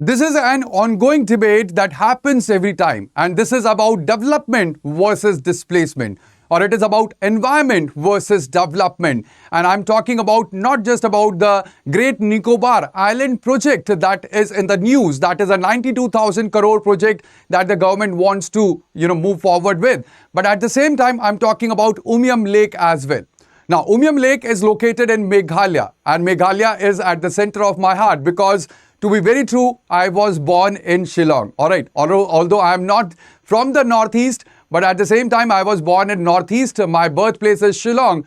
This is an ongoing debate that happens every time, and this is about development versus displacement, or it is about environment versus development. And I'm talking about not just about the Great Nicobar Island project that is in the news, that is a 92,000 crore project that the government wants to, move forward with. But at the same time, I'm talking about Umiam Lake as well. Now, Umiam Lake is located in Meghalaya, and Meghalaya is at the center of my heart because, to be very true, I was born in Shillong. All right. Although I am not from the Northeast, but at the same time, I was born in Northeast. My birthplace is Shillong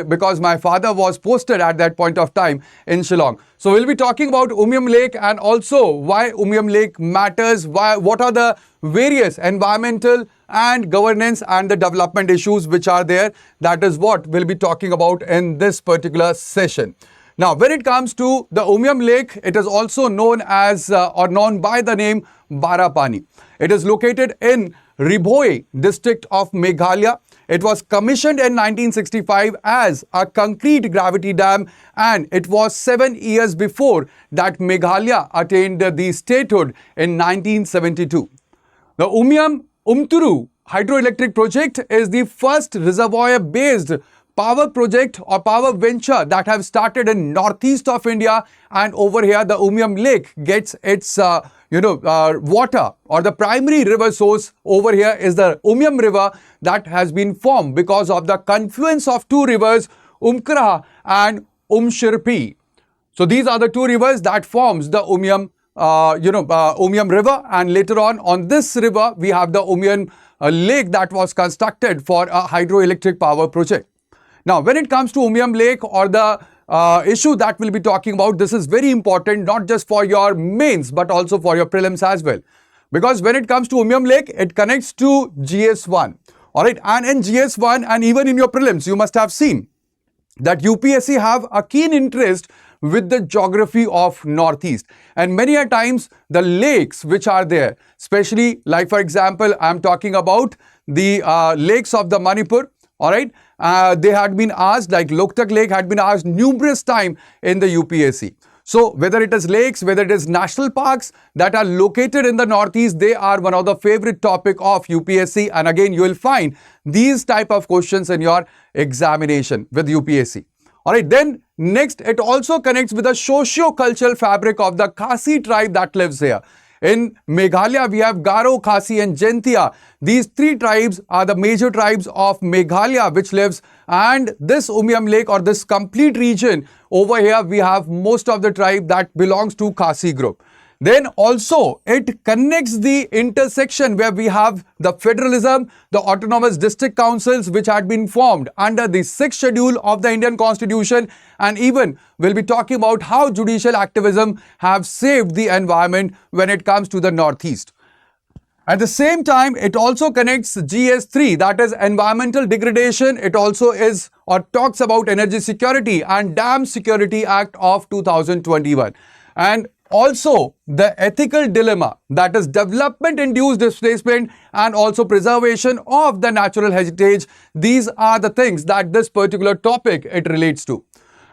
because my father was posted at that point of time in Shillong. So we'll be talking about Umiam Lake and also why Umiam Lake matters, what are the various environmental and governance and the development issues which are there. That is what we'll be talking about in this particular session. Now, when it comes to the Umiam Lake, it is also known as or known by the name Barapani. It is located in Ribhoi district of Meghalaya. It was commissioned in 1965 as a concrete gravity dam, and it was 7 years before that Meghalaya attained the statehood in 1972. The Umiam Umturu hydroelectric project is the first reservoir-based power project or power venture that have started in northeast of India, and over here the Umiam Lake gets its water, or the primary river source over here is the Umiam River that has been formed because of the confluence of two rivers, Umkraha and Umshirpi. So these are the two rivers that forms the Umiam River, and later on this river we have the Umiam Lake that was constructed for a hydroelectric power project. Now, when it comes to Umiam Lake or the issue that we'll be talking about, this is very important not just for your mains but also for your prelims as well. Because when it comes to Umiam Lake, it connects to GS1. Alright, and in GS1 and even in your prelims, you must have seen that UPSC have a keen interest with the geography of Northeast. And many a times the lakes which are there, especially like for example, I'm talking about the lakes of the Manipur. All right, they had been asked, like Loktak Lake had been asked numerous times in the UPSC. So whether it is lakes, whether it is national parks that are located in the Northeast, they are one of the favorite topic of UPSC. And again, you will find these type of questions in your examination with UPSC. All right, then next, it also connects with the socio-cultural fabric of the Khasi tribe that lives here. In Meghalaya, we have Garo, Khasi and Jaintia. These three tribes are the major tribes of Meghalaya which lives, and this Umiam Lake or this complete region over here, we have most of the tribe that belongs to Khasi group. Then also it connects the intersection where we have the federalism, the autonomous district councils which had been formed under the 6th schedule of the Indian Constitution, and even we'll be talking about how judicial activism have saved the environment when it comes to the Northeast. At the same time, it also connects GS3, that is environmental degradation. It also is or talks about energy security and Dam Security Act of 2021. And also the ethical dilemma, that is development-induced displacement and also preservation of the natural heritage. These are the things that this particular topic it relates to.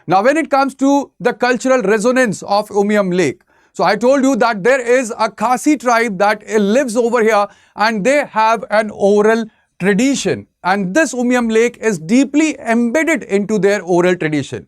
Now, when it comes to the cultural resonance of Umiam Lake, so I told you that there is a Khasi tribe that lives over here and they have an oral tradition, and this Umiam Lake is deeply embedded into their oral tradition.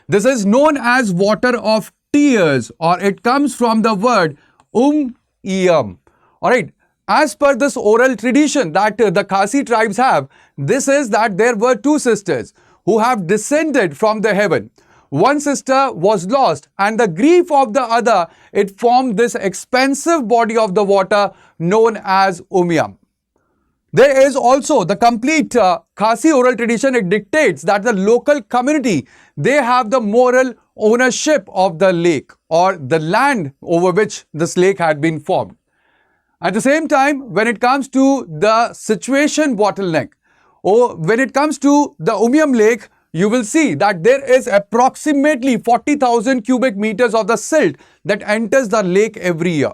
This is known as water of tears, or it comes from the word Umiam. Alright, as per this oral tradition that the Khasi tribes have, this is that there were two sisters who have descended from the heaven. One sister was lost, and the grief of the other, it formed this expansive body of the water known as Umiam. There is also the complete Khasi oral tradition. It dictates that the local community, they have the moral ownership of the lake or the land over which this lake had been formed. At the same time, when it comes to the situation bottleneck, or when it comes to the Umiam Lake, you will see that there is approximately 40,000 cubic meters of the silt that enters the lake every year.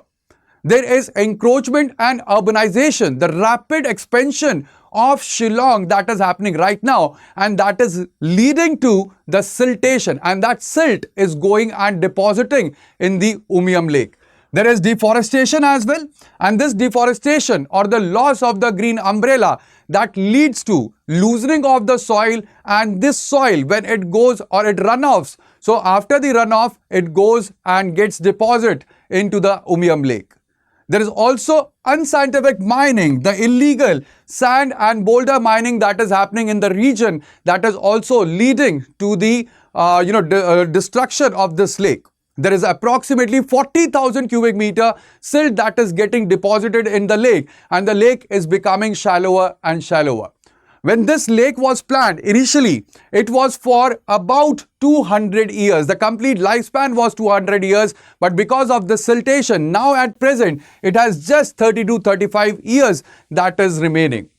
There is encroachment and urbanization, the rapid expansion of Shillong that is happening right now, and that is leading to the siltation, and that silt is going and depositing in the Umiam Lake. There is deforestation as well, and this deforestation or the loss of the green umbrella that leads to loosening of the soil, and this soil when it goes or it runoffs, so after the runoff it goes and gets deposited into the Umiam Lake. There is also unscientific mining, the illegal sand and boulder mining that is happening in the region, that is also leading to the destruction of this lake. There is approximately 40,000 cubic meter silt that is getting deposited in the lake, and the lake is becoming shallower and shallower. When this lake was planned, initially it was for about 200 years. The complete lifespan was 200 years, but because of the siltation, now at present, it has just 30 to 35 years that is remaining.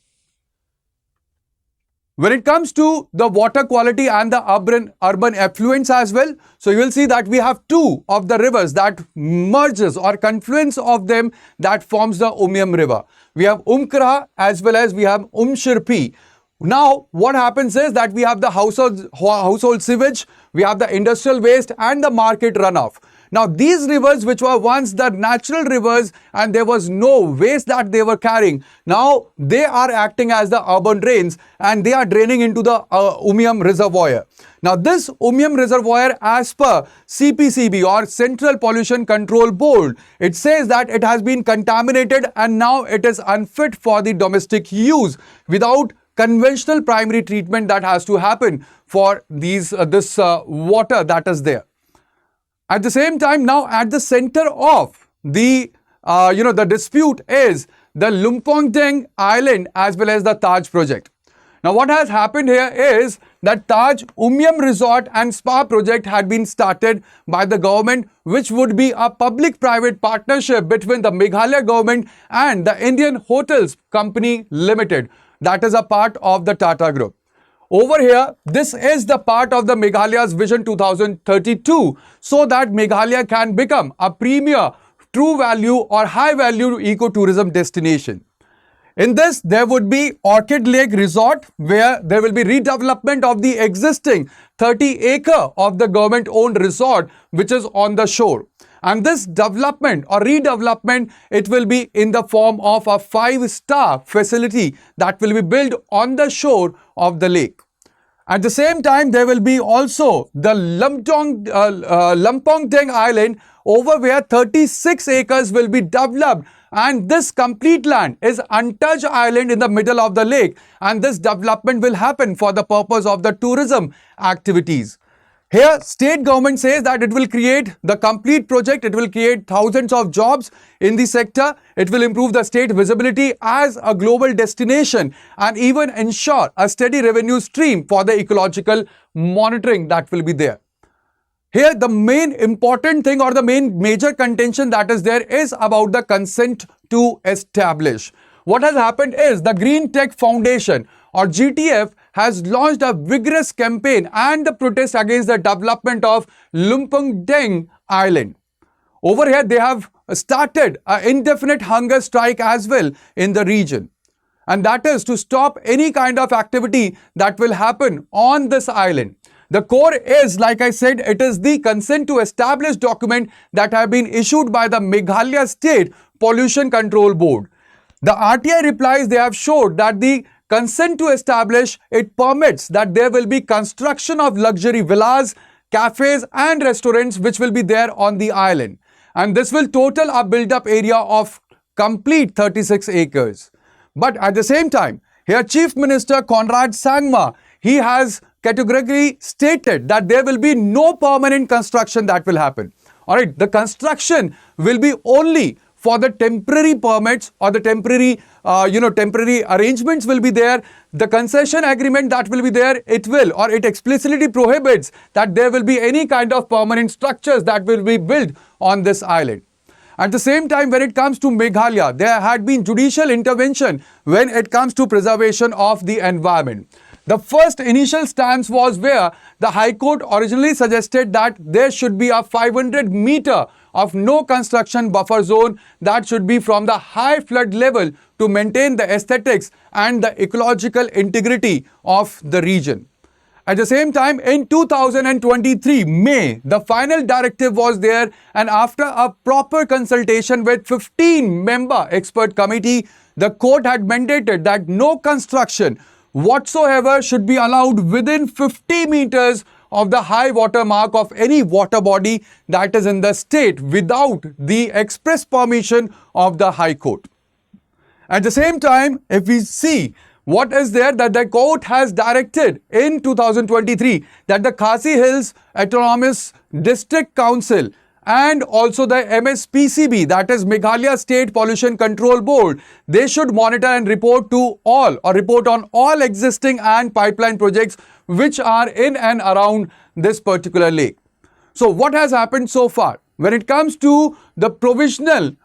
When it comes to the water quality and the urban affluence as well, so you will see that we have two of the rivers that merges or confluence of them that forms the Umiam River. We have Umkra as well as we have Umshirpi. Now, what happens is that we have the household sewage, we have the industrial waste and the market runoff. Now, these rivers which were once the natural rivers and there was no waste that they were carrying, now they are acting as the urban drains and they are draining into the Umiam Reservoir. Now, this Umiam Reservoir, as per CPCB or Central Pollution Control Board, it says that it has been contaminated and now it is unfit for the domestic use without conventional primary treatment that has to happen for this water that is there. At the same time, now at the center of the dispute is the Lumpong Deng Island as well as the Taj project. Now, what has happened here is that Taj Umiam Resort and Spa project had been started by the government, which would be a public-private partnership between the Meghalaya government and the Indian Hotels Company Limited. That is a part of the Tata Group. Over here, this is the part of the Meghalaya's Vision 2032, so that Meghalaya can become a premier, true value or high value ecotourism destination. In this, there would be Orchid Lake Resort, where there will be redevelopment of the existing 30-acre of the government-owned resort, which is on the shore. And this development or redevelopment, it will be in the form of a 5-star facility that will be built on the shore of the lake. At the same time, there will be also the Lumpong Deng Island, over where 36 acres will be developed, and this complete land is untouched island in the middle of the lake, and this development will happen for the purpose of the tourism activities. Here, state government says that it will create the complete project, it will create thousands of jobs in the sector, it will improve the state visibility as a global destination and even ensure a steady revenue stream for the ecological monitoring that will be there. Here, the main important thing or the main major contention that is there is about the consent to establish. What has happened is the Green Tech Foundation or GTF has launched a vigorous campaign and the protest against the development of Lumpong Deng Island. Over here, they have started an indefinite hunger strike as well in the region. And that is to stop any kind of activity that will happen on this island. The core is, like I said, it is the consent to establish document that have been issued by the Meghalaya State Pollution Control Board. The RTI replies they have showed that the consent to establish, it permits that there will be construction of luxury villas, cafes and restaurants which will be there on the island. And this will total a built-up area of complete 36 acres. But at the same time, here Chief Minister Conrad Sangma, he has categorically stated that there will be no permanent construction that will happen. Alright, the construction will be only for the temporary permits or the temporary arrangements will be there. The concession agreement that will be there, it will or it explicitly prohibits that there will be any kind of permanent structures that will be built on this island. At the same time, when it comes to Meghalaya, there had been judicial intervention when it comes to preservation of the environment. The first initial stance was where the High Court originally suggested that there should be a 500 meter of no construction buffer zone that should be from the high flood level to maintain the aesthetics and the ecological integrity of the region. At the same time, in 2023 May, the final directive was there, and after a proper consultation with 15-member expert committee, the court had mandated that no construction whatsoever should be allowed within 50 meters of the high water mark of any water body that is in the state without the express permission of the High Court. At the same time, if we see what is there, that the court has directed in 2023 that the Khasi Hills Autonomous District Council and also the MSPCB, that is Meghalaya State Pollution Control Board, they should monitor and report to all or report on all existing and pipeline projects which are in and around this particular lake. So what has happened so far? When it comes to the provisional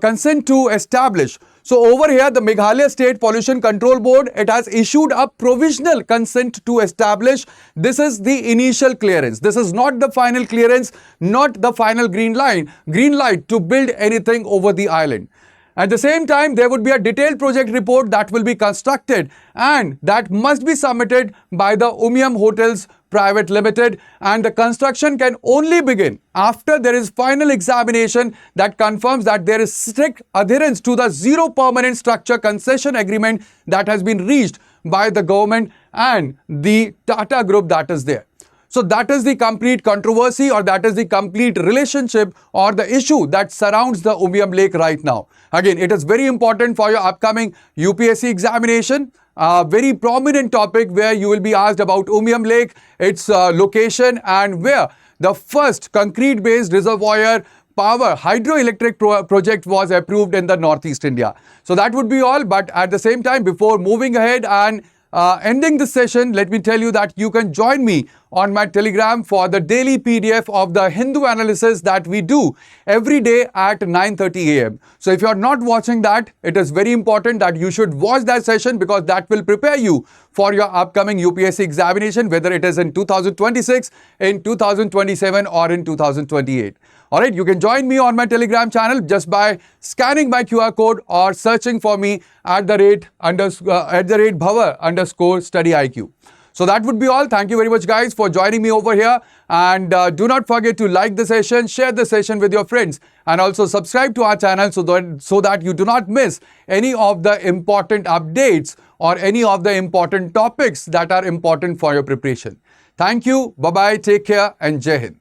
consent to establish, so over here the Meghalaya State Pollution Control Board, it has issued a provisional consent to establish. This is the initial clearance. This is not the final clearance, not the final green light to build anything over the island. At the same time, there would be a detailed project report that will be constructed and that must be submitted by the Umiam Hotels Private Limited, and the construction can only begin after there is final examination that confirms that there is strict adherence to the zero permanent structure concession agreement that has been reached by the government and the Tata Group that is there. So that is the complete controversy, or that is the complete relationship or the issue that surrounds the Umiam Lake right now. Again, it is very important for your upcoming UPSC examination. A very prominent topic where you will be asked about Umiam Lake, its location, and where the first concrete-based reservoir power hydroelectric project was approved in the Northeast India. So that would be all. But at the same time, before moving ahead and ending this session, let me tell you that you can join me on my Telegram for the daily PDF of the Hindu analysis that we do every day at 9:30 a.m. So if you are not watching that, it is very important that you should watch that session, because that will prepare you for your upcoming UPSC examination, whether it is in 2026, in 2027 or in 2028. Alright, you can join me on my Telegram channel just by scanning my QR code or searching for me at the rate Bhava_StudyIQ. So that would be all. Thank you very much, guys, for joining me over here. And do not forget to like the session, share the session with your friends, and also subscribe to our channel so that you do not miss any of the important updates or any of the important topics that are important for your preparation. Thank you. Bye-bye. Take care and Jai Hind.